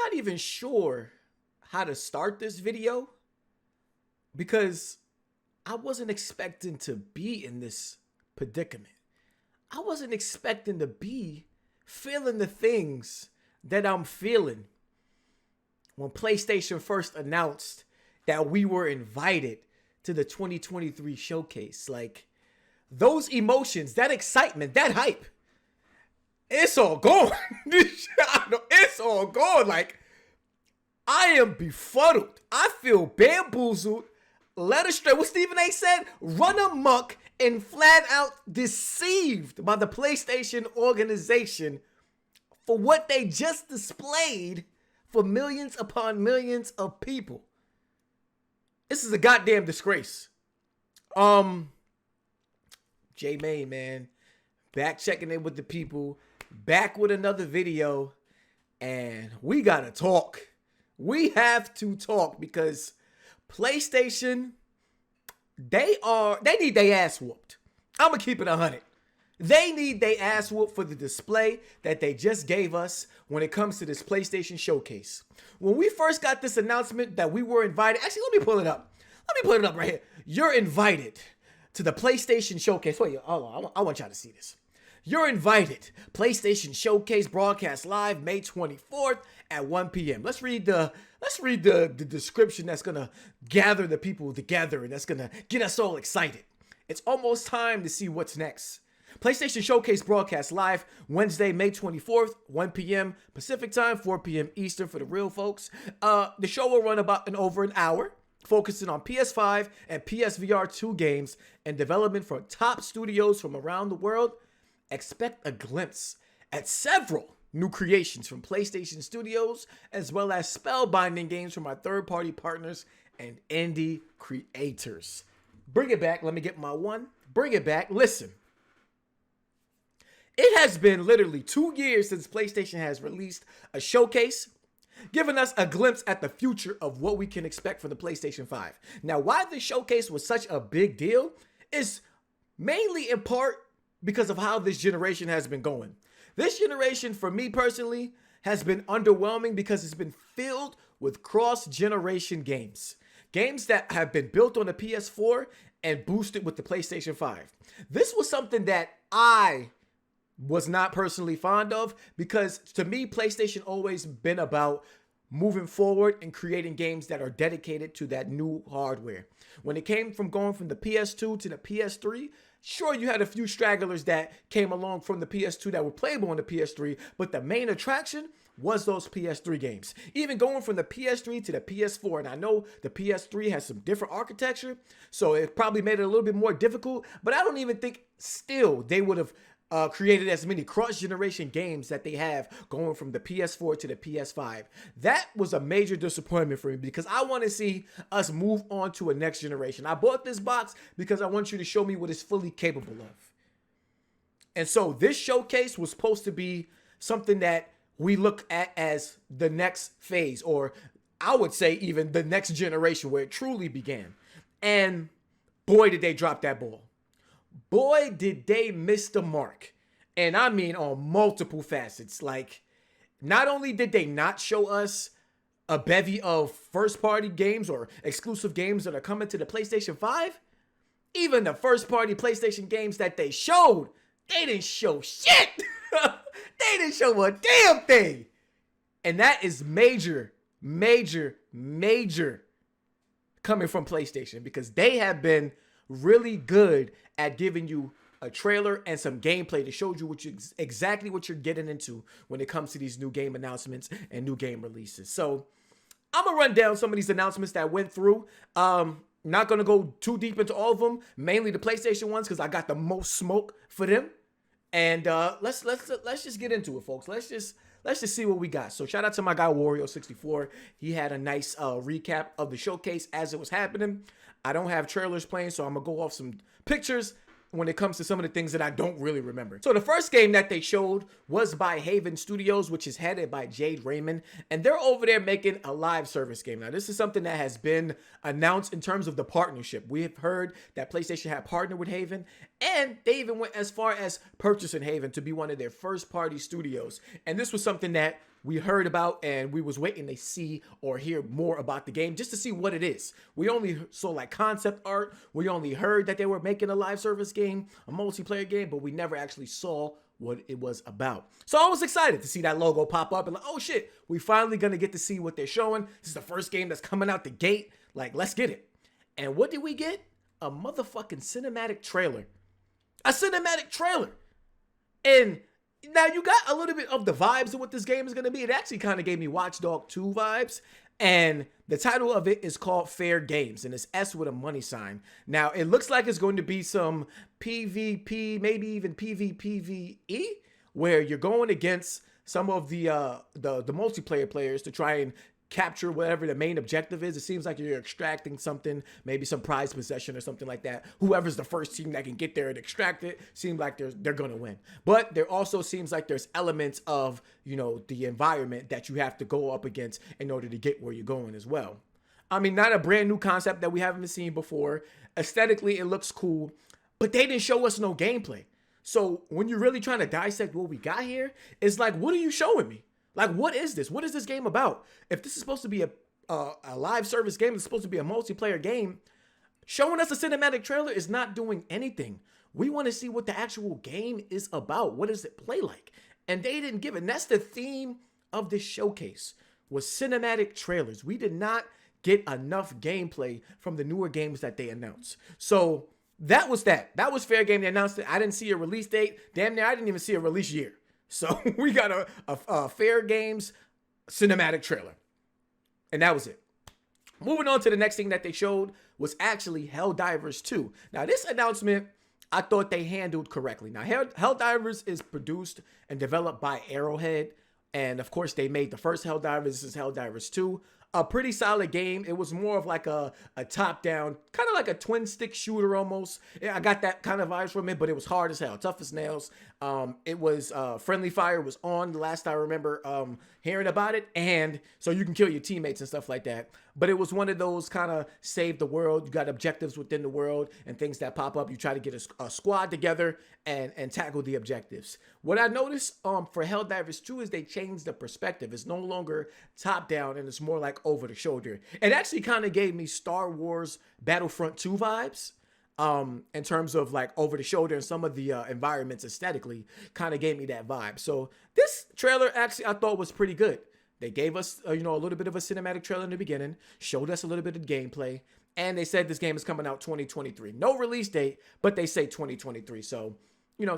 not even sure how to start this video because I wasn't expecting to be in this predicament. I wasn't expecting to be feeling the things that I'm feeling when PlayStation first announced that we were invited to the 2023 showcase. Like, those emotions, that excitement, that hype, it's all gone. It's all gone. Like, I am befuddled. I feel bamboozled, led astray. What Stephen A said, run amok and flat out deceived by the PlayStation organization for what they just displayed for millions upon millions of people. This is a goddamn disgrace. J-Main, man, back checking in with the people, back with another video, and we gotta talk. We have to talk because PlayStation, they need their ass whooped. I'm gonna keep it 100. They need their ass whooped for the display that they just gave us when it comes to this PlayStation showcase. When we first got this announcement that we were invited, actually, let me pull it up. Let me put it up right here. You're invited to the PlayStation showcase. Wait, hold on. I want y'all to see this. You're invited. PlayStation showcase broadcast live May 24th at 1 p.m. Let's read the description that's gonna gather the people together and that's gonna get us all excited. It's almost time to see what's next. PlayStation Showcase broadcast live Wednesday, May 24th, 1 p.m. Pacific time, 4 p.m. Eastern for the real folks. The show will run about over an hour, focusing on PS5 and PSVR 2 games and development from top studios from around the world. Expect a glimpse at several new creations from PlayStation Studios, as well as spellbinding games from our third-party partners and indie creators. Bring it back. Let me get my one. Bring it back. Listen. It has been literally 2 years since PlayStation has released a showcase, giving us a glimpse at the future of what we can expect from the PlayStation 5. Now, why the showcase was such a big deal is mainly in part because of how this generation has been going. This generation, for me personally, has been underwhelming because it's been filled with cross-generation games. Games that have been built on the PS4 and boosted with the PlayStation 5. This was something that I was not personally fond of because to me, PlayStation always been about moving forward and creating games that are dedicated to that new hardware. When it came from going from the PS2 to the PS3, sure, you had a few stragglers that came along from the PS2 that were playable on the PS3, but the main attraction was those PS3 games. Even going from the PS3 to the PS4, and I know the PS3 has some different architecture, so it probably made it a little bit more difficult, but I don't even think still they would have created as many cross-generation games that they have going from the PS4 to the PS5. That was a major disappointment for me because I want to see us move on to a next generation. I bought this box because I want you to show me what it's fully capable of. And so this showcase was supposed to be something that we look at as the next phase, or I would say even the next generation where it truly began. And boy, did they drop that ball. Boy, did they miss the mark. And I mean on multiple facets. Like, not only did they not show us a bevy of first-party games or exclusive games that are coming to the PlayStation 5, even the first-party PlayStation games that they showed, they didn't show shit. They didn't show a damn thing. And that is major, major, major coming from PlayStation because they have been really good at giving you a trailer and some gameplay to show you exactly what you're getting into when it comes to these new game announcements and new game releases. So I'm gonna run down some of these announcements that went through. Not gonna go too deep into all of them, mainly the PlayStation ones because I got the most smoke for them. And let's just get into it, folks. Let's just see what we got. So shout out to my guy Wario64. He had a nice recap of the showcase as it was happening. I don't have trailers playing, so I'm gonna go off some pictures. when it comes to some of the things that I don't really remember. So the first game that they showed was by Haven Studios, which is headed by Jade Raymond, and they're over there making a live service game. Now, this is something that has been announced in terms of the partnership. We have heard that PlayStation had partnered with Haven, and they even went as far as purchasing Haven to be one of their first-party studios. And this was something that we heard about, and we was waiting to see or hear more about the game just to see what it is. We only saw like concept art. We only heard that they were making a live service game, a multiplayer game, but we never actually saw what it was about. So I was excited to see that logo pop up and like, oh shit, we finally gonna get to see what they're showing. This is the first game that's coming out the gate. Like, let's get it. And what did we get? A motherfucking cinematic trailer. A cinematic trailer. And now, you got a little bit of the vibes of what this game is going to be. It actually kind of gave me Watch Dogs 2 vibes. And the title of it is called Fair Games. And it's S with a money sign. Now, it looks like it's going to be some PvP, maybe even PvPvE, where you're going against some of the multiplayer players to try and capture whatever the main objective is. It seems like you're extracting something, maybe some prize possession or something like that. Whoever's the first team that can get there and extract it seems like they're gonna win. But there also seems like there's elements of, you know, the environment that you have to go up against in order to get where you're going as well. I mean, not a brand new concept that we haven't seen before. Aesthetically, it looks cool, but they didn't show us no gameplay. So when you're really trying to dissect what we got here, it's like, what are you showing me? Like, what is this? What is this game about? If this is supposed to be a live service game, it's supposed to be a multiplayer game, showing us a cinematic trailer is not doing anything. We want to see what the actual game is about. What does it play like? And they didn't give it. And that's the theme of this showcase, was cinematic trailers. We did not get enough gameplay from the newer games that they announced. So that was that. That was fair game. They announced it. I didn't see a release date. Damn near, I didn't even see a release year. So we got a Fair Games cinematic trailer. And that was it. Moving on to the next thing that they showed was actually Helldivers 2. Now, this announcement, I thought they handled correctly. Now, Helldivers is produced and developed by Arrowhead. And, of course, they made the first Helldivers. This is Helldivers 2. A pretty solid game. It was more of like a top-down, kind of like a twin-stick shooter almost. Yeah, I got that kind of vibes from it, but it was hard as hell. Tough as nails. It was friendly fire was on the last I remember hearing about it. And so you can kill your teammates and stuff like that. But it was one of those kind of save the world. You got objectives within the world and things that pop up. You try to get a squad together and tackle the objectives. What I noticed for Helldivers 2 is they changed the perspective. It's no longer top-down and it's more like over the shoulder. It actually kind of gave me Star Wars Battlefront 2 vibes. In terms of like over the shoulder and some of the environments aesthetically kind of gave me that vibe. So this trailer actually I thought was pretty good. They gave us, a little bit of a cinematic trailer in the beginning, showed us a little bit of gameplay, and they said this game is coming out 2023. No release date, but they say 2023. So,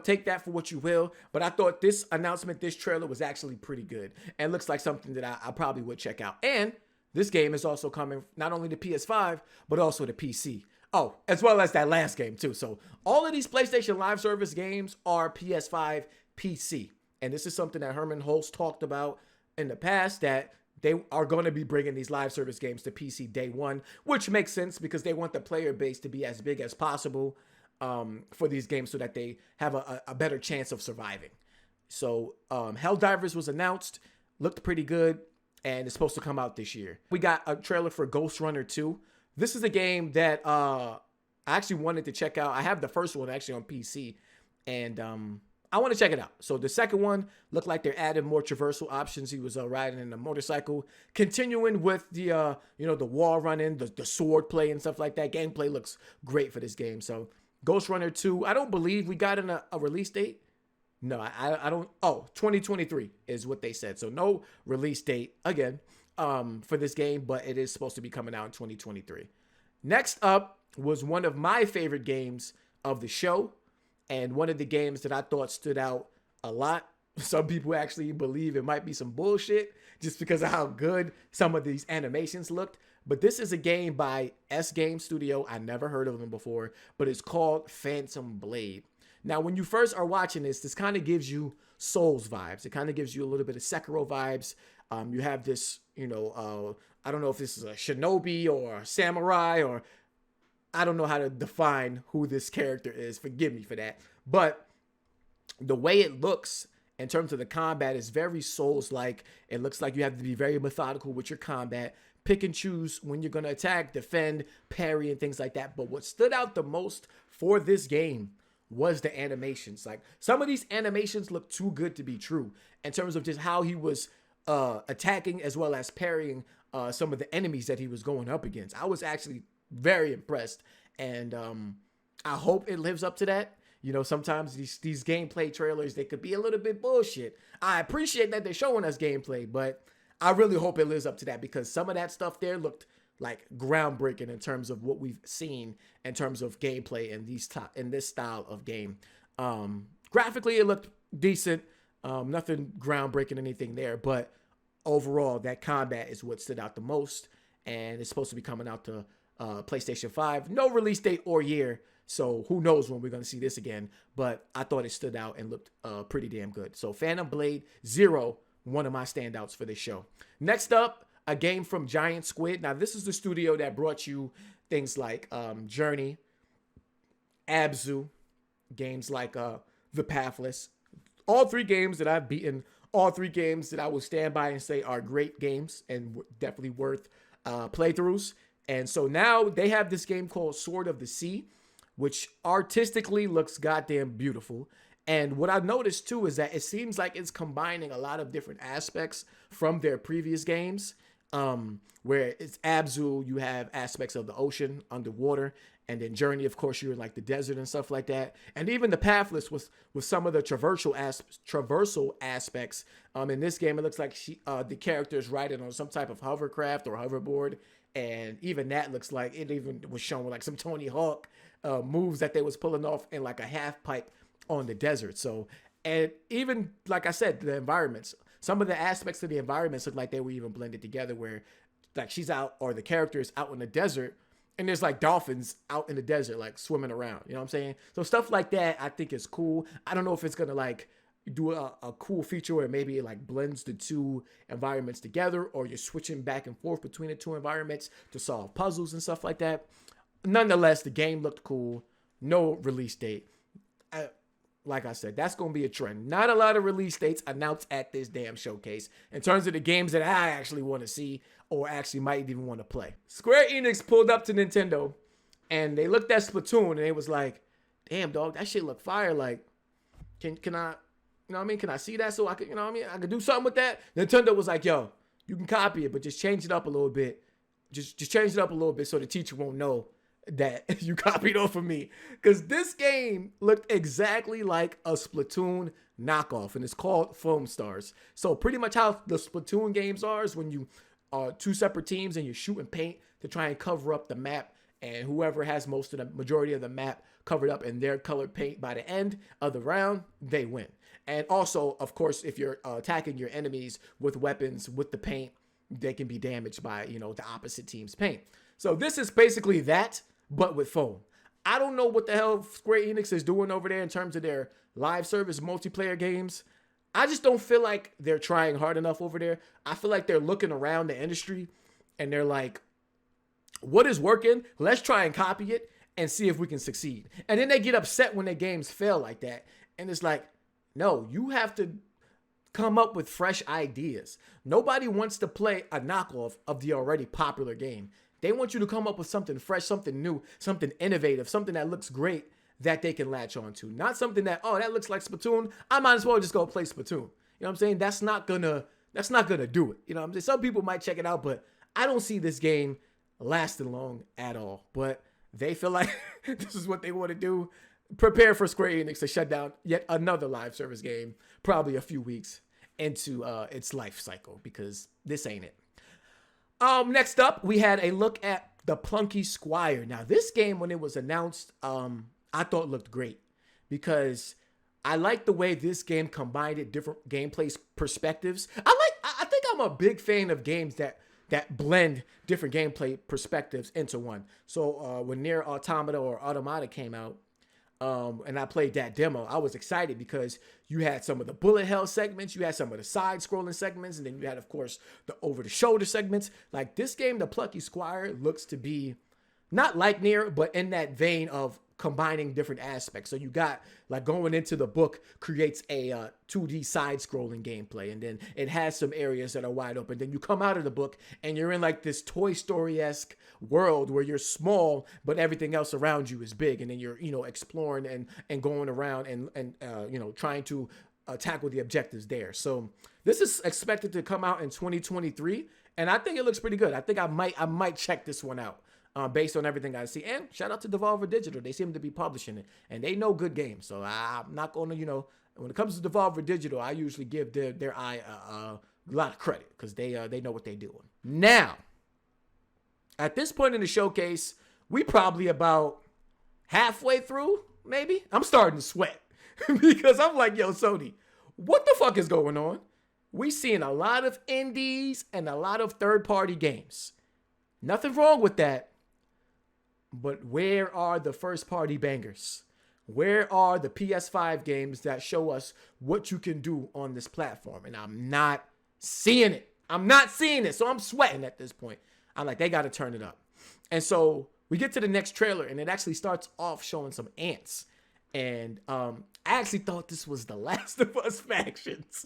take that for what you will. But I thought this announcement, this trailer was actually pretty good and looks like something that I probably would check out. And this game is also coming not only to PS5, but also to PC. Oh, as well as that last game too. So all of these PlayStation Live Service games are PS5, PC. And this is something that Herman Holtz talked about in the past, that they are going to be bringing these live service games to PC day one, which makes sense because they want the player base to be as big as possible for these games so that they have a better chance of surviving. So Helldivers was announced, looked pretty good, and it's supposed to come out this year. We got a trailer for Ghost Runner 2. This is a game that I actually wanted to check out. I have the first one actually on PC, and I want to check it out. So the second one looked like they're adding more traversal options. He was riding in a motorcycle, continuing with the the wall running, the sword play and stuff like that. Gameplay looks great for this game. So Ghost Runner 2, I don't believe we got a release date. No, I don't. Oh, 2023 is what they said. So no release date again for this game, but it is supposed to be coming out in 2023. Next up was one of my favorite games of the show, and one of the games that I thought stood out a lot. Some people actually believe it might be some bullshit just because of how good some of these animations looked. But this is a game by S Game Studio. I never heard of them before, but it's called Phantom Blade. Now, when you first are watching this kind of gives you Souls vibes. It kind of gives you a little bit of Sekiro vibes. You have this, I don't know if this is a shinobi or a samurai or I don't know how to define who this character is. Forgive me for that. But the way it looks in terms of the combat is very Souls-like. It looks like you have to be very methodical with your combat. Pick and choose when you're going to attack, defend, parry, and things like that. But what stood out the most for this game was the animations. Like, some of these animations look too good to be true in terms of just how he was attacking as well as parrying some of the enemies that he was going up against. I was actually very impressed, and I hope it lives up to that. You know, sometimes these gameplay trailers, they could be a little bit bullshit. I appreciate that they're showing us gameplay, but I really hope it lives up to that, because some of that stuff there looked like groundbreaking in terms of what we've seen in terms of gameplay in this style of game. Graphically, it looked decent. Nothing groundbreaking, anything there, but overall, that combat is what stood out the most, and it's supposed to be coming out to PlayStation 5. No release date or year, so who knows when we're going to see this again, but I thought it stood out and looked pretty damn good. So Phantom Blade Zero, one of my standouts for this show. Next up, a game from Giant Squid. Now, this is the studio that brought you things like Journey, Abzu, games like The Pathless. All three games that I've beaten, all three games that I will stand by and say are great games and definitely worth playthroughs. And so now they have this game called Sword of the Sea, which artistically looks goddamn beautiful. And what I've noticed too is that it seems like it's combining a lot of different aspects from their previous games. Where it's Abzu, you have aspects of the ocean, underwater, and then Journey, of course, you're in like the desert and stuff like that. And even the Pathless with some of the traversal aspects. In this game, it looks like the character is riding on some type of hovercraft or hoverboard. And even that looks like it even was showing like some Tony Hawk moves that they was pulling off in like a half pipe on the desert. So, and even like I said, the environments, some of the aspects of the environments look like they were even blended together, where like she's out, or the character is out in the desert, and there's like dolphins out in the desert like swimming around. You know what I'm saying? So stuff like that I think is cool. I don't know if it's gonna like do a cool feature where maybe it like blends the two environments together, or you're switching back and forth between the two environments to solve puzzles and stuff like that. Nonetheless, the game looked cool. No release date. Like I said, that's going to be a trend. Not a lot of release dates announced at this damn showcase in terms of the games that I actually want to see or actually might even want to play. Square Enix pulled up to Nintendo and they looked at Splatoon and they was like, damn, dog, that shit look fire. Like, can I, you know what I mean? Can I see that so I can, you know what I mean? I could do something with that. Nintendo was like, yo, you can copy it, but just change it up a little bit. Just change it up a little bit so the teacher won't know that you copied off of me, because this game looked exactly like a Splatoon knockoff, and it's called Foam Stars. So pretty much how the Splatoon games are is when you are two separate teams and you're shooting paint to try and cover up the map, and whoever has most of the majority of the map covered up in their colored paint by the end of the round, they win. And also, of course, if you're attacking your enemies with weapons with the paint, they can be damaged by, you know, the opposite team's paint. So this is basically that, but with foam. I don't know what the hell Square Enix is doing over there in terms of their live service multiplayer games. I just don't feel like they're trying hard enough over there. I feel like they're looking around the industry and they're like, what is working? Let's try and copy it and see if we can succeed. And then they get upset when their games fail like that. And it's like, no, you have to come up with fresh ideas. Nobody wants to play a knockoff of the already popular game. They want you to come up with something fresh, something new, something innovative, something that looks great that they can latch on to. Not something that, oh, that looks like Splatoon, I might as well just go play Splatoon. You know what I'm saying? That's not gonna do it. You know what I'm saying? Some people might check it out, but I don't see this game lasting long at all. But they feel like this is what they want to do. Prepare for Square Enix to shut down yet another live service game, probably a few weeks into its life cycle, because this ain't it. Next up, we had a look at the Plunky Squire. Now, this game, when it was announced, I thought looked great, because I like the way this game combined different gameplay perspectives. I think I'm a big fan of games that blend different gameplay perspectives into one. So when Nier Automata or Automata came out, and I played that demo, I was excited because you had some of the bullet hell segments, you had some of the side-scrolling segments, and then you had, of course, the over-the-shoulder segments. Like, this game, the Plucky Squire, looks to be not like Nier, but in that vein of combining different aspects. So you got like going into the book creates a 2D side-scrolling gameplay, and then it has some areas that are wide open. Then you come out of the book and you're in like this Toy Story-esque world where you're small, but everything else around you is big, and then you're exploring and going around and trying to tackle the objectives there. So this is expected to come out in 2023, and I think it looks pretty good. I think I might check this one out. Based on everything I see. And shout out to Devolver Digital. They seem to be publishing it. And they know good games. So I'm not going to, when it comes to Devolver Digital, I usually give their eye a lot of credit because they know what they're doing. Now, at this point in the showcase, we probably about halfway through, maybe. I'm starting to sweat because I'm like, yo, Sony, what the fuck is going on? We seeing a lot of indies and a lot of third-party games. Nothing wrong with that. But where are the first-party bangers? Where are the PS5 games that show us what you can do on this platform? And I'm not seeing it. I'm not seeing it. So I'm sweating at this point. I'm like, they got to turn it up. And so we get to the next trailer, and it actually starts off showing some ants. And I actually thought this was the Last of Us factions.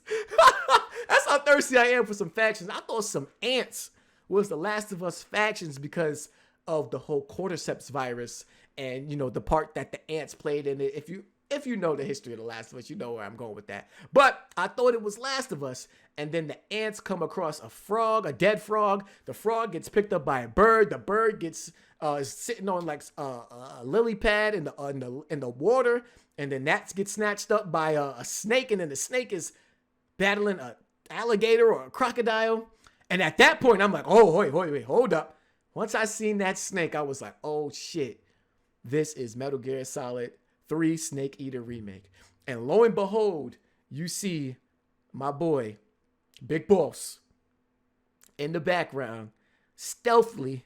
That's how thirsty I am for some factions. I thought some ants was the Last of Us factions because of the whole cordyceps virus and the part that the ants played in it. If you know the history of the Last of Us, you know where I'm going with that. But I thought it was Last of Us, and then the ants come across a frog, a dead frog. The frog gets picked up by a bird. The bird gets sitting on like a lily pad in the water, and then that gets snatched up by a snake, and then the snake is battling a alligator or a crocodile. And at that point, I'm like, oh, wait, hold up. Once I seen that snake, I was like, oh shit, this is Metal Gear Solid 3 Snake Eater Remake. And lo and behold, you see my boy, Big Boss, in the background, stealthily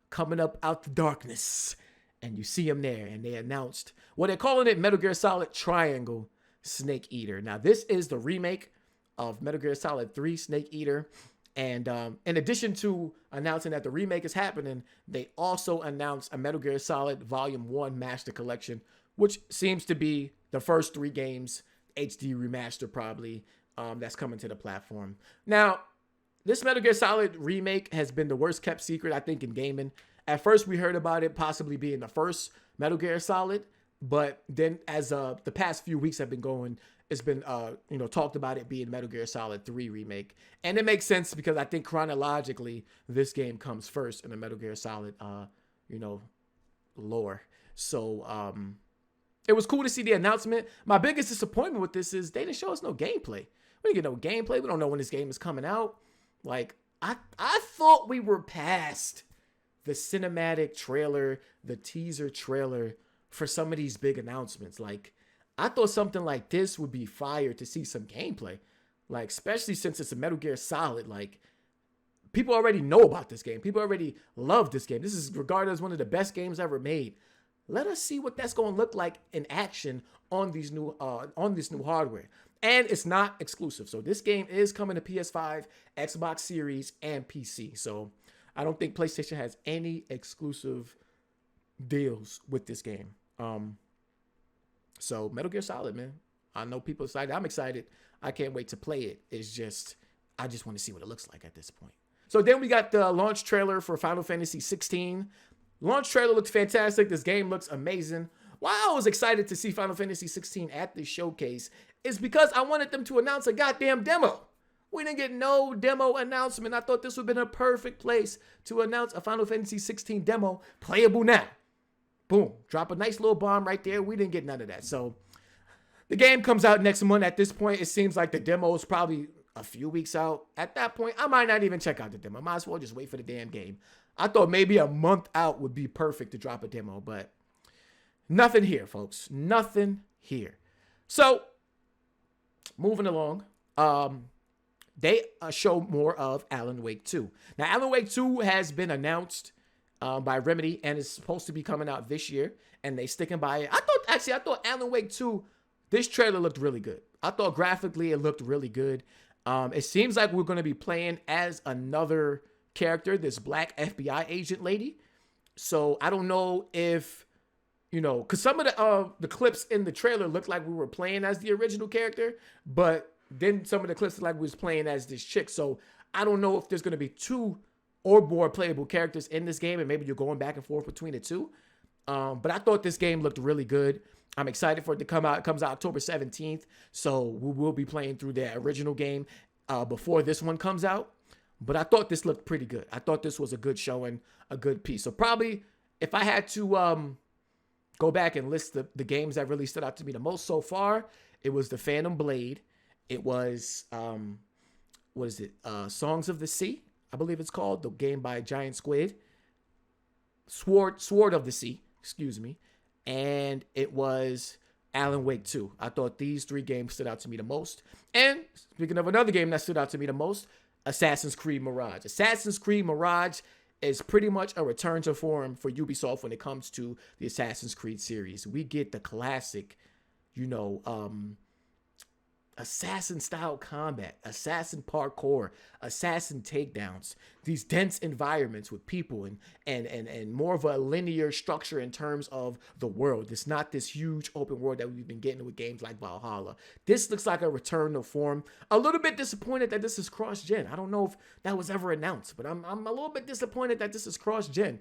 coming up out the darkness. And you see him there, and they announced, well, they're calling it Metal Gear Solid Triangle Snake Eater. Now, this is the remake of Metal Gear Solid 3 Snake Eater. And in addition to announcing that the remake is happening, they also announced a Metal Gear Solid Volume 1 Master Collection, which seems to be the first 3 games, HD remaster probably, that's coming to the platform. Now, this Metal Gear Solid remake has been the worst kept secret, I think, in gaming. At first, we heard about it possibly being the first Metal Gear Solid, but then as the past few weeks have been going, it's been, talked about it being Metal Gear Solid 3 remake. And it makes sense because I think chronologically, this game comes first in the Metal Gear Solid, lore. So, it was cool to see the announcement. My biggest disappointment with this is they didn't show us no gameplay. We didn't get no gameplay. We don't know when this game is coming out. Like, I thought we were past the cinematic trailer, the teaser trailer for some of these big announcements. Like, I thought something like this would be fire to see some gameplay. Like, especially since it's a Metal Gear Solid. Like, people already know about this game. People already love this game. This is regarded as one of the best games ever made. Let us see what that's going to look like in action on these new this new hardware. And it's not exclusive. So this game is coming to PS5, Xbox Series, and PC. So I don't think PlayStation has any exclusive deals with this game. So Metal Gear Solid, man. I know people are excited. I'm excited. I can't wait to play it. I just want to see what it looks like at this point. So then we got the launch trailer for Final Fantasy 16. Launch trailer looks fantastic. This game looks amazing. Why I was excited to see Final Fantasy 16 at the showcase is because I wanted them to announce a goddamn demo. We didn't get no demo announcement. I thought this would have been a perfect place to announce a Final Fantasy 16 demo playable now. Boom. Drop a nice little bomb right there. We didn't get none of that. So the game comes out next month. At this point, it seems like the demo is probably a few weeks out. At that point, I might not even check out the demo. I might as well just wait for the damn game. I thought maybe a month out would be perfect to drop a demo, but nothing here, folks. Nothing here. So moving along, they show more of Alan Wake 2. Now, Alan Wake 2 has been announced by Remedy and is supposed to be coming out this year, and they sticking by it. I thought Alan Wake 2, this trailer looked really good. I thought graphically it looked really good. It seems like we're going to be playing as another character, this black FBI agent lady. So I don't know if, because some of the clips in the trailer looked like we were playing as the original character, but then some of the clips looked like we was playing as this chick. So I don't know if there's going to be two or more playable characters in this game, and maybe you're going back and forth between the two. But I thought this game looked really good. I'm excited for it to come out. It comes out October 17th, so we will be playing through the original game before this one comes out. But I thought this looked pretty good. I thought this was a good showing, a good piece. So probably if I had to go back and list the games that really stood out to me the most so far, it was the Phantom Blade. It was, what is it? Songs of the Sea, I believe it's called. The game by Giant Squid. Sword of the Sea, excuse me. And it was Alan Wake 2. I thought these three games stood out to me the most. And speaking of another game that stood out to me the most, Assassin's Creed Mirage. Assassin's Creed Mirage is pretty much a return to form for Ubisoft when it comes to the Assassin's Creed series. We get the classic, assassin style combat, assassin parkour, assassin takedowns, these dense environments with people and more of a linear structure in terms of the world. It's not this huge open world that we've been getting with games like Valhalla. This looks like a return to form. A little bit disappointed that this is cross-gen. I don't know if that was ever announced, but I'm a little bit disappointed that this is cross-gen,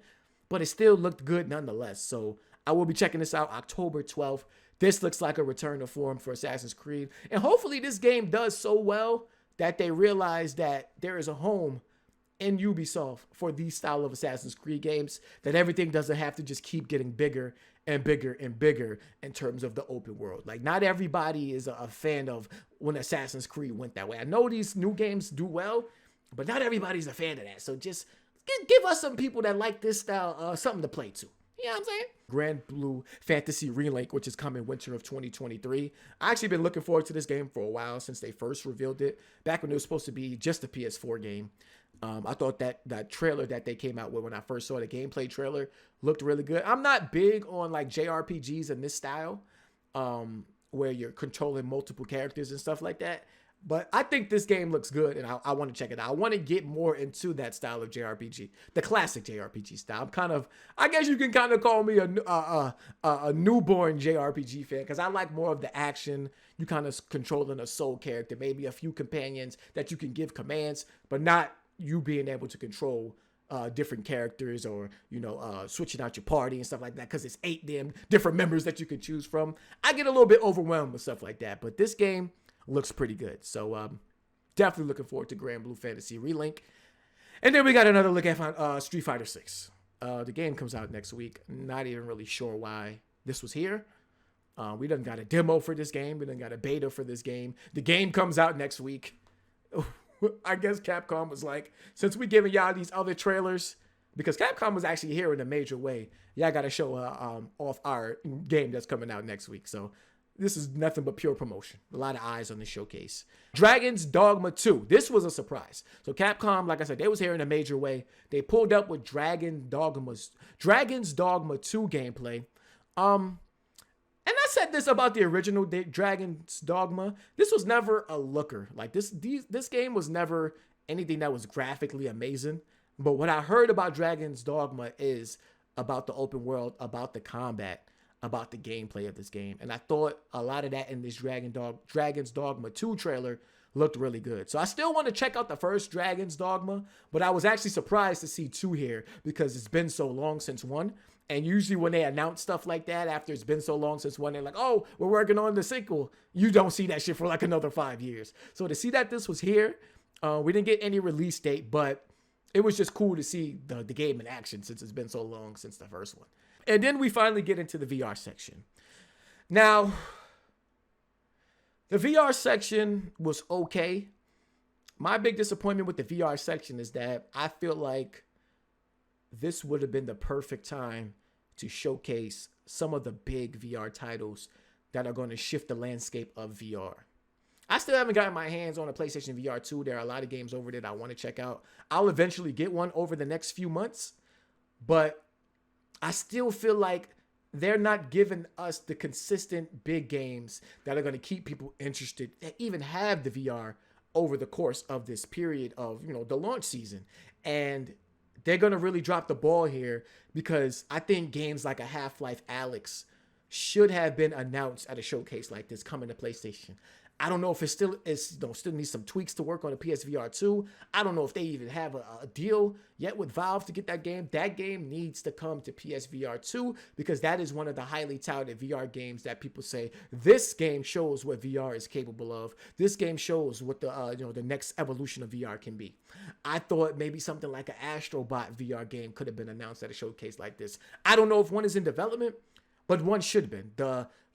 but it still looked good nonetheless. So I will be checking this out October 12th. This looks like a return to form for Assassin's Creed. And hopefully this game does so well that they realize that there is a home in Ubisoft for these style of Assassin's Creed games, that everything doesn't have to just keep getting bigger and bigger and bigger in terms of the open world. Like, not everybody is a fan of when Assassin's Creed went that way. I know these new games do well, but not everybody's a fan of that. So just give us some people that like this style something to play to. You know what I'm saying? Grand Blue Fantasy Remake, which is coming winter of 2023. I actually been looking forward to this game for a while since they first revealed it, back when it was supposed to be just a PS4 game. I thought that trailer that they came out with when I first saw the gameplay trailer looked really good. I'm not big on like JRPGs in this style, where you're controlling multiple characters and stuff like that. But I think this game looks good, and I want to check it out. I want to get more into that style of JRPG, the classic JRPG style. I guess you can kind of call me a newborn JRPG fan, because I like more of the action. You kind of controlling a sole character, maybe a few companions that you can give commands, but not you being able to control different characters, or switching out your party and stuff like that, because it's 8 damn different members that you can choose from. I get a little bit overwhelmed with stuff like that, but this game looks pretty good. So definitely looking forward to Grand Blue Fantasy Relink. And then we got another look at Street Fighter 6. The game comes out next week. Not even really sure why this was here. We done got a demo for this game. We done got a beta for this game. The game comes out next week. I guess Capcom was like, since we giving y'all these other trailers, because Capcom was actually here in a major way, y'all got to show off our game that's coming out next week. So this is nothing but pure promotion. A lot of eyes on the showcase. Dragon's Dogma 2. This was a surprise. So Capcom, like I said, they was here in a major way. They pulled up with Dragon's Dogma 2 gameplay. And I said this about the original Dragon's Dogma. This was never a looker. Like this game was never anything that was graphically amazing. But what I heard about Dragon's Dogma is about the open world, about the combat, about the gameplay of this game. And I thought a lot of that in this Dragon's Dogma 2 trailer looked really good. So I still want to check out the first Dragon's Dogma, but I was actually surprised to see 2 here, because it's been so long since 1. And usually when they announce stuff like that, after it's been so long since 1, they're like, oh, we're working on the sequel. You don't see that shit for like another 5 years. So to see that this was here, we didn't get any release date, but it was just cool to see the game in action, since it's been so long since the first one. And then we finally get into the VR section. Now, the VR section was okay. My big disappointment with the VR section is that I feel like this would have been the perfect time to showcase some of the big VR titles that are going to shift the landscape of VR. I still haven't gotten my hands on a PlayStation VR 2. There are a lot of games over there that I want to check out. I'll eventually get one over the next few months, but I still feel like they're not giving us the consistent big games that are going to keep people interested, that even have the VR over the course of this period of, the launch season. And they're going to really drop the ball here, because I think games like a Half-Life Alyx should have been announced at a showcase like this coming to PlayStation. I don't know if it still needs some tweaks to work on the PSVR 2. I don't know if they even have a deal yet with Valve to get that game. That game needs to come to PSVR 2, because that is one of the highly touted VR games that people say, this game shows what VR is capable of. This game shows what the next evolution of VR can be. I thought maybe something like an Astrobot VR game could have been announced at a showcase like this. I don't know if one is in development, but one should have been.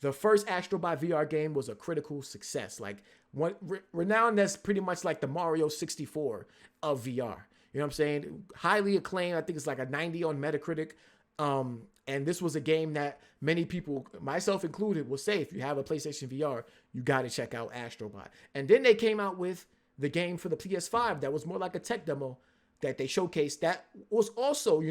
The first Astrobot VR game was a critical success. Like, one renowned as pretty much like the Mario 64 of VR. You know what I'm saying? Highly acclaimed. I think it's like a 90 on Metacritic. And this was a game that many people, myself included, will say, if you have a PlayStation VR, you got to check out Astrobot. And then they came out with the game for the PS5 that was more like a tech demo that they showcased that was also,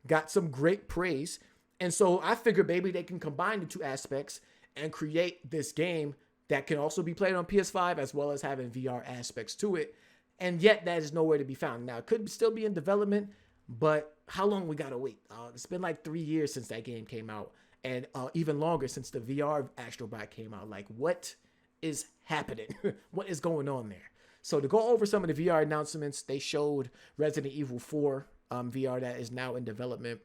got some great praise. And so I figured maybe they can combine the two aspects and create this game that can also be played on PS5 as well as having VR aspects to it. And yet that is nowhere to be found. Now, it could still be in development, but how long we got to wait? It's been like 3 years since that game came out, and even longer since the VR Astrobot came out. Like, what is happening? What is going on there? So to go over some of the VR announcements, they showed Resident Evil 4 VR that is now in development.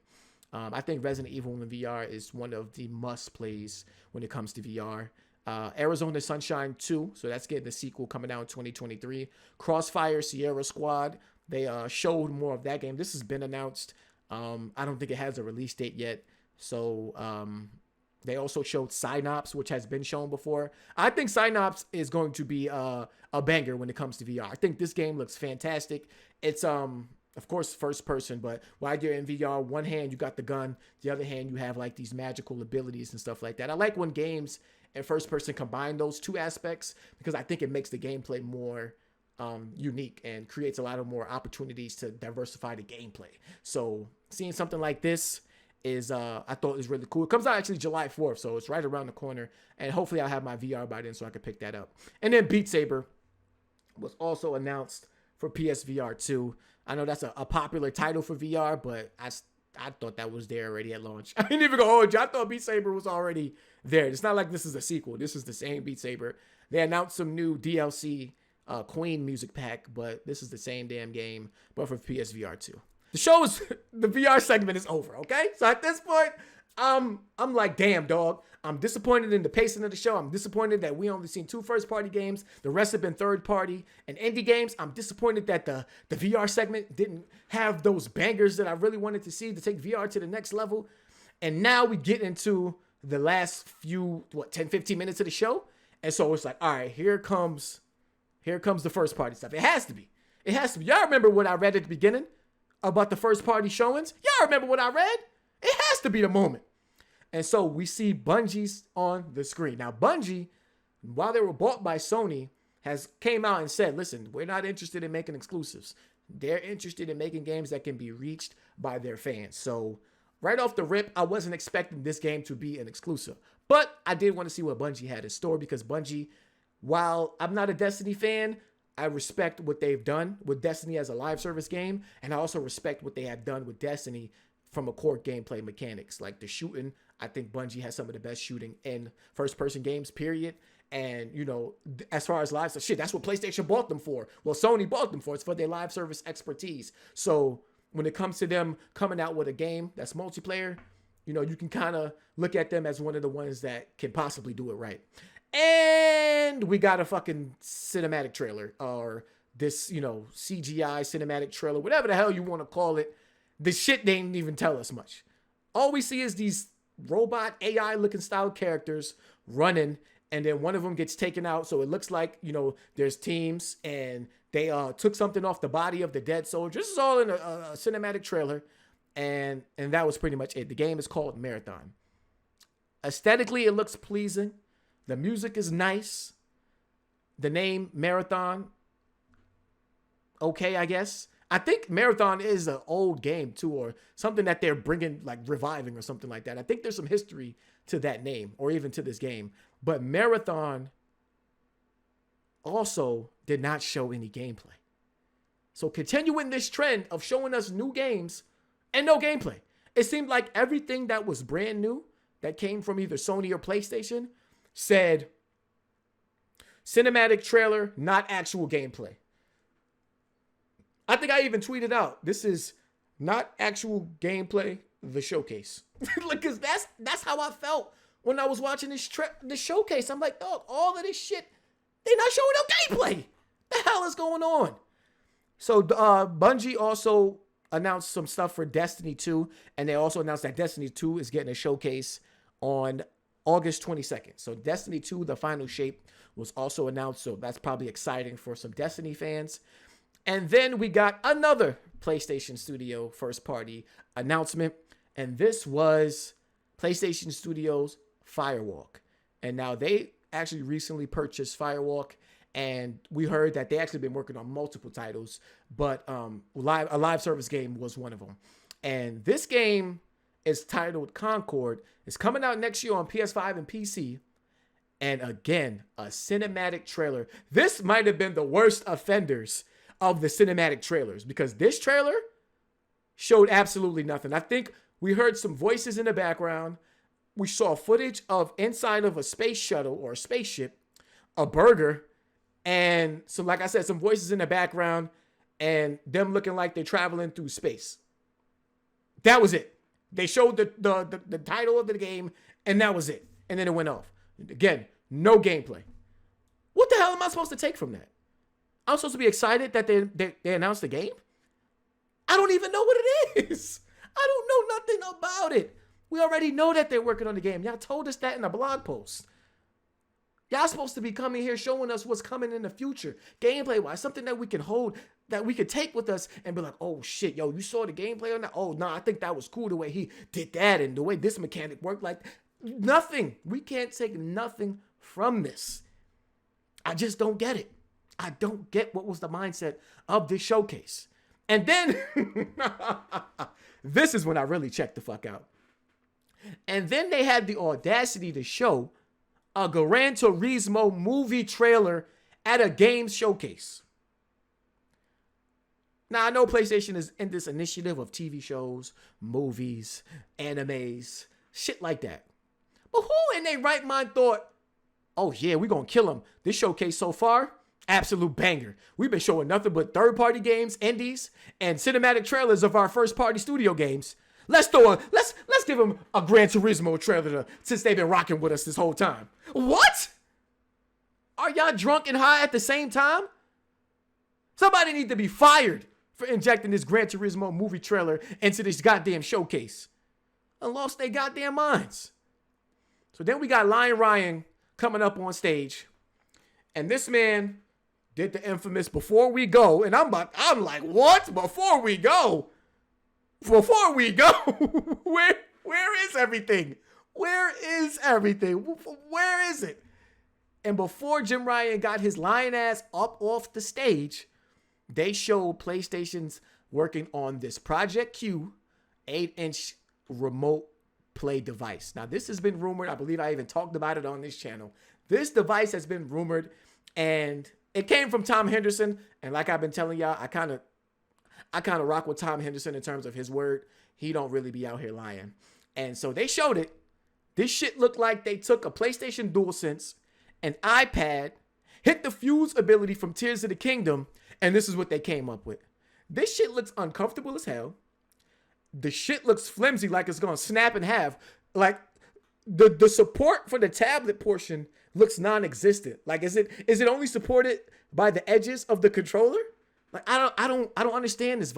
I think Resident Evil in VR is one of the must-plays when it comes to VR. Arizona Sunshine 2, so that's getting the sequel coming out in 2023. Crossfire Sierra Squad, they showed more of that game. This has been announced. I don't think it has a release date yet. So they also showed Synops, which has been shown before. I think Synops is going to be a banger when it comes to VR. I think this game looks fantastic. It's of course, first person, but while you're in VR, one hand you got the gun, the other hand you have like these magical abilities and stuff like that. I like when games and first person combine those two aspects, because I think it makes the gameplay more unique and creates a lot of more opportunities to diversify the gameplay. So seeing something like this is, I thought is really cool. It comes out actually July 4th, so it's right around the corner, and hopefully I'll have my VR by then so I can pick that up. And then Beat Saber was also announced for PSVR 2. I know that's a popular title for VR, but I thought that was there already at launch. I didn't even go hold you. I thought Beat Saber was already there. It's not like this is a sequel. This is the same Beat Saber. They announced some new DLC Queen music pack, but this is the same damn game, but for PSVR 2. The VR segment is over, okay? So at this point, I'm like, damn, dog. I'm disappointed in the pacing of the show. I'm disappointed that we only seen 2 first-party games. The rest have been third-party and indie games. I'm disappointed that the VR segment didn't have those bangers that I really wanted to see to take VR to the next level. And now we get into the last few, 10, 15 minutes of the show. And so it's like, all right, here comes the first-party stuff. It has to be. It has to be. Y'all remember what I read at the beginning about the first-party showings? Y'all remember what I read? It has to be the moment. And so we see Bungie's on the screen. Now, Bungie, while they were bought by Sony, has came out and said, listen, we're not interested in making exclusives. They're interested in making games that can be reached by their fans. So right off the rip, I wasn't expecting this game to be an exclusive. But I did want to see what Bungie had in store, because Bungie, while I'm not a Destiny fan, I respect what they've done with Destiny as a live service game. And I also respect what they have done with Destiny from a core gameplay mechanics. Like the shooting, I think Bungie has some of the best shooting in first-person games, period. And, as far as live, that's what PlayStation bought them for. Well, Sony bought them for. It's for their live service expertise. So when it comes to them coming out with a game that's multiplayer, you can kind of look at them as one of the ones that can possibly do it right. And we got a fucking cinematic trailer, or this, CGI cinematic trailer, whatever the hell you want to call it. The shit, they didn't even tell us much. All we see is these robot AI looking style characters running, and then one of them gets taken out. So it looks like, there's teams, and they took something off the body of the dead soldier. This is all in a cinematic trailer. And that was pretty much it. The game is called Marathon. Aesthetically, it looks pleasing. The music is nice. The name Marathon, okay, I guess. I think Marathon is an old game too, or something that they're bringing, like reviving or something like that. I think there's some history to that name, or even to this game. But Marathon also did not show any gameplay. So continuing this trend of showing us new games and no gameplay. It seemed like everything that was brand new that came from either Sony or PlayStation said cinematic trailer, not actual gameplay. I think I even tweeted out, this is not actual gameplay, the showcase. Because that's how I felt when I was watching this showcase. I'm like, dog, all of this shit, they're not showing no gameplay. The hell is going on? So Bungie also announced some stuff for Destiny 2, and they also announced that Destiny 2 is getting a showcase on August 22nd. So Destiny 2, the final shape, was also announced, so that's probably exciting for some Destiny fans. And then we got another PlayStation Studio first-party announcement, and this was PlayStation Studios Firewalk. And now they actually recently purchased Firewalk, and we heard that they actually been working on multiple titles, but a live service game was one of them. And this game is titled Concord. It's coming out next year on PS5 and PC. And again, a cinematic trailer. This might have been the worst offenders of the cinematic trailers, because this trailer showed absolutely nothing. I think we heard some voices in the background. We saw footage of inside of a space shuttle or a spaceship, a burger, and some, like I said, some voices in the background and them looking like they're traveling through space. That was it. They showed the title of the game, and that was it. And then it went off. Again, no gameplay. What the hell am I supposed to take from that? I'm supposed to be excited that they announced the game? I don't even know what it is. I don't know nothing about it. We already know that they're working on the game. Y'all told us that in a blog post. Y'all supposed to be coming here showing us what's coming in the future, gameplay-wise, something that we can hold, that we could take with us and be like, oh shit, yo, you saw the gameplay on that? Oh, no, I think that was cool the way he did that and the way this mechanic worked. Like, nothing. We can't take nothing from this. I just don't get it. I don't get what was the mindset of this showcase. And then, this is when I really checked the fuck out. And then they had the audacity to show a Gran Turismo movie trailer at a games showcase. Now, I know PlayStation is in this initiative of TV shows, movies, animes, shit like that. But who in their right mind thought, oh yeah, we're going to kill them. This showcase so far, absolute banger. We've been showing nothing but third-party games, indies, and cinematic trailers of our first-party studio games. Let's give them a Gran Turismo trailer since they've been rocking with us this whole time. What? Are y'all drunk and high at the same time? Somebody need to be fired for injecting this Gran Turismo movie trailer into this goddamn showcase. And lost their goddamn minds. So then we got Lion Ryan coming up on stage. And this man did the infamous "before we go." And I'm like, what? Before we go? Before we go? Where is everything? Where is everything? Where is it? And before Jim Ryan got his lion ass up off the stage, they showed PlayStation's working on this Project Q 8-inch remote play device. Now, this has been rumored. I believe I even talked about it on this channel. This device has been rumored, and it came from Tom Henderson. And like I've been telling y'all, I kind of rock with Tom Henderson in terms of his word. He don't really be out here lying. And so they showed it. This shit looked like they took a PlayStation DualSense, an iPad, hit the fuse ability from Tears of the Kingdom, and this is what they came up with. This shit looks uncomfortable as hell. The shit looks flimsy, like it's gonna snap in half. Like the support for the tablet portion looks non-existent. Like is it only supported by the edges of the controller? Like I don't understand this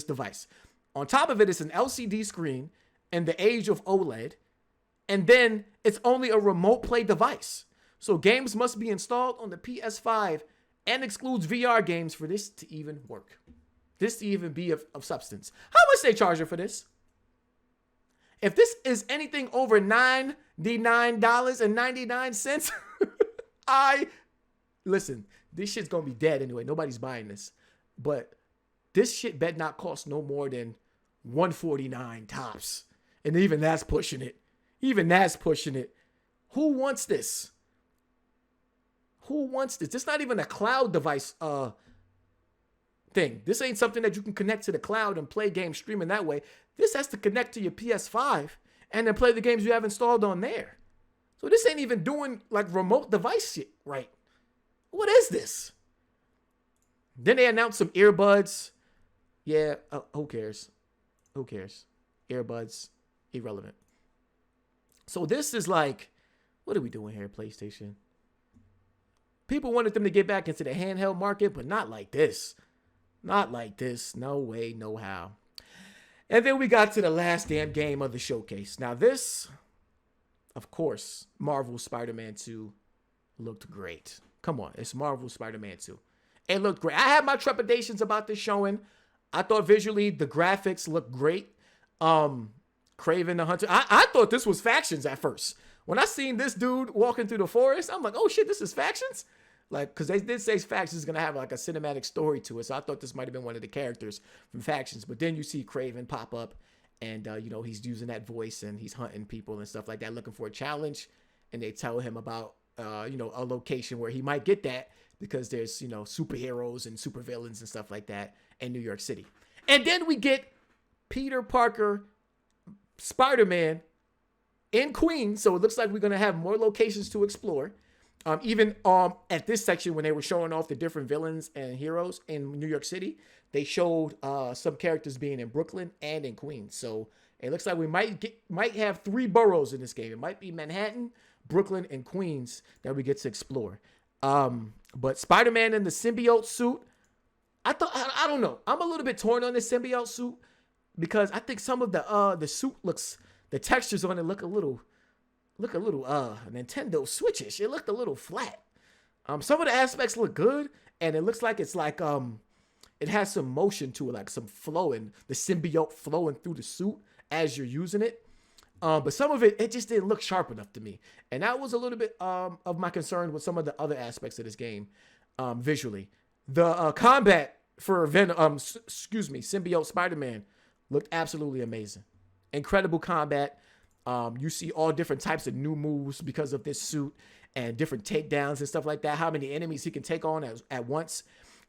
device. On top of it, it's an LCD screen in the age of OLED, and then it's only a remote play device. So games must be installed on the PS5 and excludes VR games for this to even work. This to even be of substance. How much they charging for this? If this is anything over $99.99, listen, this shit's gonna be dead anyway. Nobody's buying this. But this shit bet not cost no more than $149 tops. And even that's pushing it. Who wants this? Who wants this? It's not even a cloud device. thing. This ain't something that you can connect to the cloud and play games streaming that way. This has to connect to your PS5 and then play the games you have installed on there. So this ain't even doing like remote device shit right. What is this? Then they announced some earbuds. Yeah, who cares? Who cares? Earbuds, irrelevant. So this is like, what are we doing here, PlayStation? People wanted them to get back into the handheld market, but not like this. Not like this. No way, no how. And then we got to the last damn game of the showcase. Now this, of course, Marvel Spider-Man 2 looked great. Come on, it's Marvel Spider-Man 2. It looked great. I had my trepidations about this showing. I thought visually the graphics looked great. Kraven the Hunter. I thought this was Factions at first. When I seen this dude walking through the forest, I'm like, oh shit, this is Factions? Like, because they did say Factions is going to have like a cinematic story to it. So I thought this might have been one of the characters from Factions. But then you see Kraven pop up and, he's using that voice and he's hunting people and stuff like that, looking for a challenge. And they tell him about, a location where he might get that because there's, superheroes and supervillains and stuff like that in New York City. And then we get Peter Parker, Spider-Man in Queens. So it looks like we're going to have more locations to explore. Even at this section, when they were showing off the different villains and heroes in New York City, they showed some characters being in Brooklyn and in Queens. So it looks like we might have 3 boroughs in this game. It might be Manhattan, Brooklyn, and Queens that we get to explore. But Spider-Man in the symbiote suit, I don't know. I'm a little bit torn on this symbiote suit because I think some of the suit the textures on it look a little Nintendo Switch-ish. It looked a little flat. Some of the aspects look good, and it looks like it's like it has some motion to it, like some flowing, the symbiote flowing through the suit as you're using it. But some of it just didn't look sharp enough to me, and that was a little bit of my concern with some of the other aspects of this game visually. The combat for symbiote Spider-Man looked absolutely amazing. Incredible combat. You see all different types of new moves because of this suit and different takedowns and stuff like that. How many enemies he can take on at once.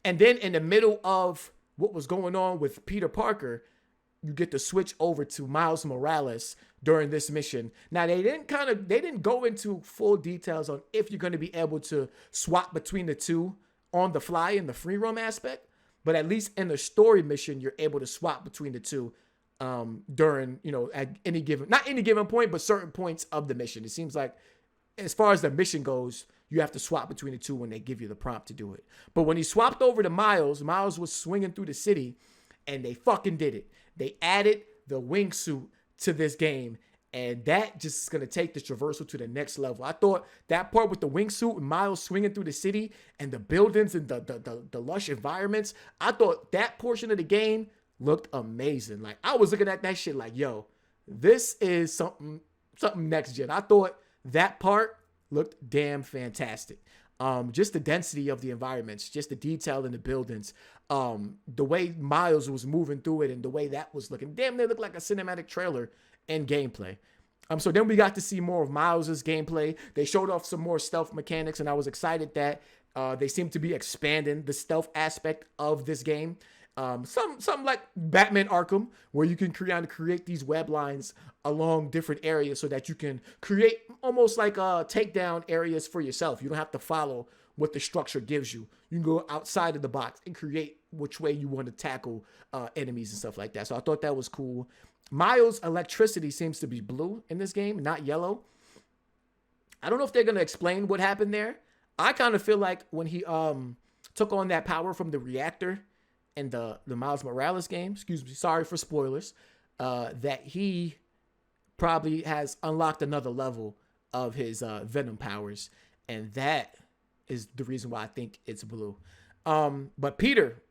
And then in the middle of what was going on with Peter Parker, you get to switch over to Miles Morales during this mission. Now, they didn't go into full details on if you're going to be able to swap between the two on the fly in the free roam aspect. But at least in the story mission, you're able to swap between the two. During, at not any given point, but certain points of the mission. It seems like as far as the mission goes, you have to swap between the two when they give you the prompt to do it. But when he swapped over to Miles was swinging through the city and they fucking did it. They added the wingsuit to this game and that just is going to take the traversal to the next level. I thought that part with the wingsuit and Miles swinging through the city and the buildings and the lush environments, I thought that portion of the game looked amazing. Like, I was looking at that shit like, yo, this is something next gen. I thought that part looked damn fantastic. Just the density of the environments, just the detail in the buildings, the way Miles was moving through it and the way that was looking. Damn, they looked like a cinematic trailer and gameplay. So then we got to see more of Miles's gameplay. They showed off some more stealth mechanics, and I was excited that they seem to be expanding the stealth aspect of this game. Something like Batman Arkham, where you can create these web lines along different areas so that you can create almost like takedown areas for yourself. You don't have to follow what the structure gives you. You can go outside of the box and create which way you want to tackle enemies and stuff like that. So I thought that was cool. Miles' electricity seems to be blue in this game, not yellow. I don't know if they're going to explain what happened there. I kind of feel like when he took on that power from the reactor in the Miles Morales game, sorry for spoilers, that he probably has unlocked another level of his Venom powers, and that is the reason why I think it's blue. But Peter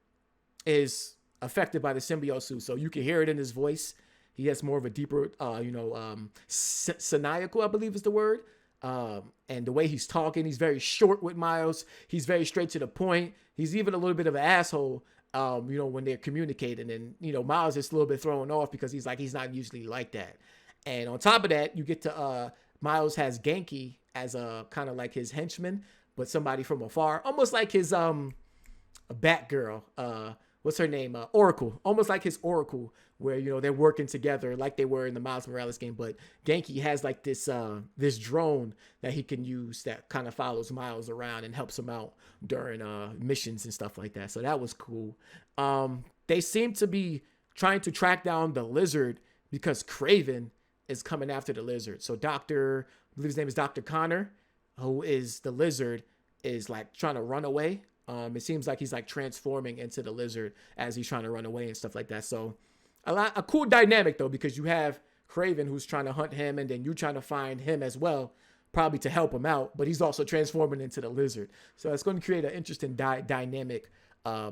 is affected by the symbiote suit, so you can hear it in his voice. He has more of a deeper, maniacal, I believe is the word. And the way he's talking, he's very short with Miles. He's very straight to the point. He's even a little bit of an asshole, when they're communicating. And, Miles is a little bit thrown off because he's not usually like that. And on top of that, you get to, Miles has Genki as a kind of like his henchman, but somebody from afar, almost like his, Batgirl, what's her name? Oracle. Almost like his Oracle, where, you know, they're working together like they were in the Miles Morales game. But Genki has like this drone that he can use that kind of follows Miles around and helps him out during missions and stuff like that. So that was cool. They seem to be trying to track down the Lizard because Kraven is coming after the Lizard. So I believe his name is Dr. Connor, who is the Lizard, is like trying to run away. It seems like he's like transforming into the Lizard as he's trying to run away and stuff like that. So a cool dynamic though, because you have Kraven who's trying to hunt him, and then you trying to find him as well, probably to help him out, but he's also transforming into the Lizard. So it's going to create an interesting dynamic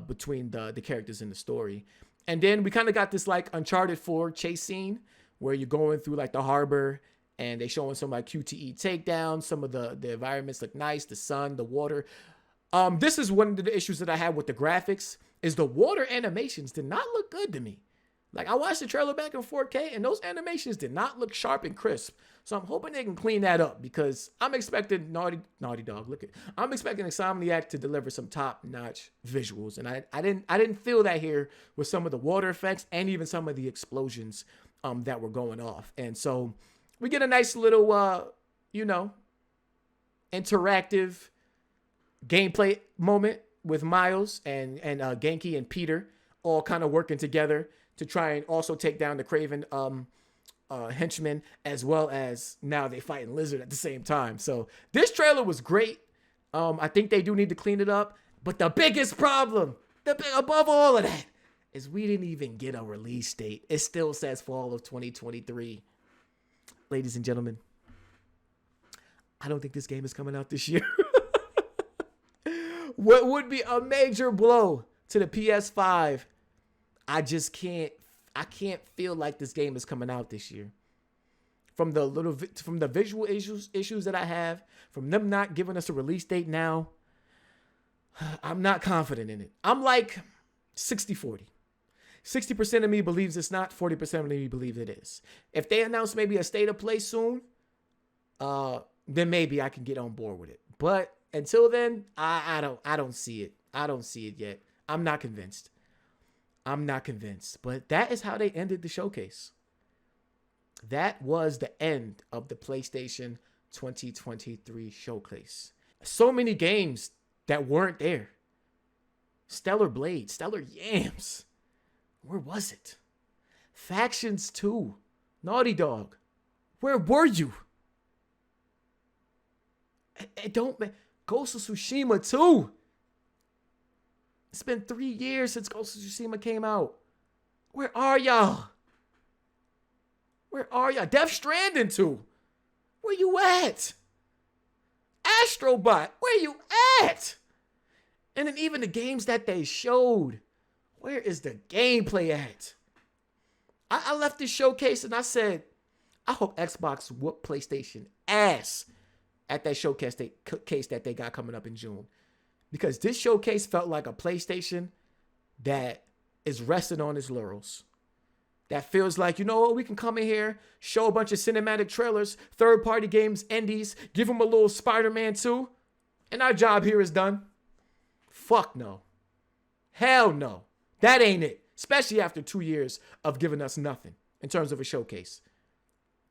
between the characters in the story. And then we kind of got this like Uncharted 4 chase scene where you're going through like the harbor, and they showing some like QTE takedowns. Some of the environments look nice, the sun, the water. This is one of the issues that I had with the graphics, is the water animations did not look good to me. Like, I watched the trailer back in 4K, and those animations did not look sharp and crisp. So I'm hoping they can clean that up, because I'm expecting Naughty Dog. I'm expecting Insomniac to deliver some top-notch visuals, and I didn't feel that here with some of the water effects and even some of the explosions that were going off. And so we get a nice little interactive gameplay moment with Miles and Genki and Peter all kind of working together to try and also take down the Kraven henchmen, as well as now they fighting Lizard at the same time. So this trailer was great. I think they do need to clean it up. But the biggest problem, above all of that, is we didn't even get a release date. It still says fall of 2023. Ladies and gentlemen, I don't think this game is coming out this year. What would be a major blow to the PS5? I can't feel like this game is coming out this year. From the visual issues that I have, from them not giving us a release date now, I'm not confident in it. I'm like 60-40. 60% of me believes it's not, 40% of me believes it is. If they announce maybe a state of play soon, then maybe I can get on board with it. But until then, I don't see it. I don't see it yet. I'm not convinced. But that is how they ended the showcase. That was the end of the PlayStation 2023 showcase. So many games that weren't there. Stellar Blade, Stellar Yams. Where was it? Factions 2, Naughty Dog. Where were you? It don't matter. Ghost of Tsushima 2. It's been 3 years since Ghost of Tsushima came out. Where are y'all? Death Stranding 2. Where you at? Astrobot. Where you at? And then even the games that they showed. Where is the gameplay at? I left this showcase and I said, I hope Xbox whoop PlayStation ass at that showcase that they got coming up in June. Because this showcase felt like a PlayStation that is resting on its laurels. That feels like, you know what, we can come in here, show a bunch of cinematic trailers, third-party games, indies, give them a little Spider-Man 2, and our job here is done. Fuck no. Hell no. That ain't it. Especially after 2 years of giving us nothing in terms of a showcase.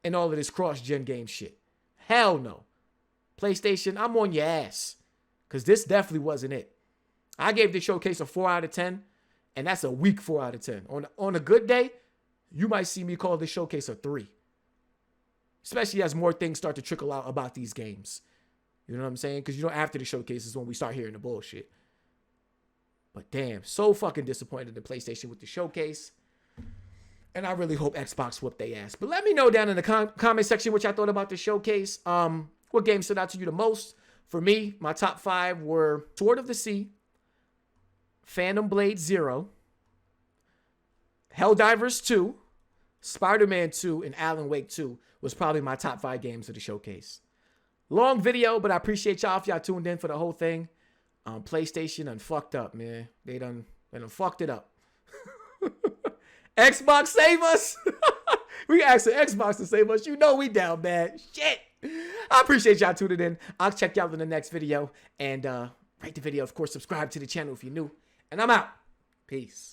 And all of this cross-gen game shit. Hell no. PlayStation, I'm on your ass. Because this definitely wasn't it. I gave the showcase a 4 out of 10. And that's a weak 4 out of 10. On a good day, you might see me call this showcase a 3. Especially as more things start to trickle out about these games. You know what I'm saying? Because, after the showcase is when we start hearing the bullshit. But damn, so fucking disappointed in PlayStation with the showcase. And I really hope Xbox whoop their ass. But let me know down in the comment section what y'all thought about the showcase. What game stood out to you the most? For me, my top 5 were Sword of the Sea, Phantom Blade 0, Helldivers 2, Spider-Man 2, and Alan Wake 2 was probably my top 5 games of the showcase. Long video, but I appreciate y'all if y'all tuned in for the whole thing. PlayStation done fucked up, man. They done fucked it up. Xbox save us. We asking Xbox to save us. We down bad. Shit. I appreciate y'all tuning in. I'll check y'all in the next video. And rate the video. Of course, subscribe to the channel if you're new. And I'm out. Peace.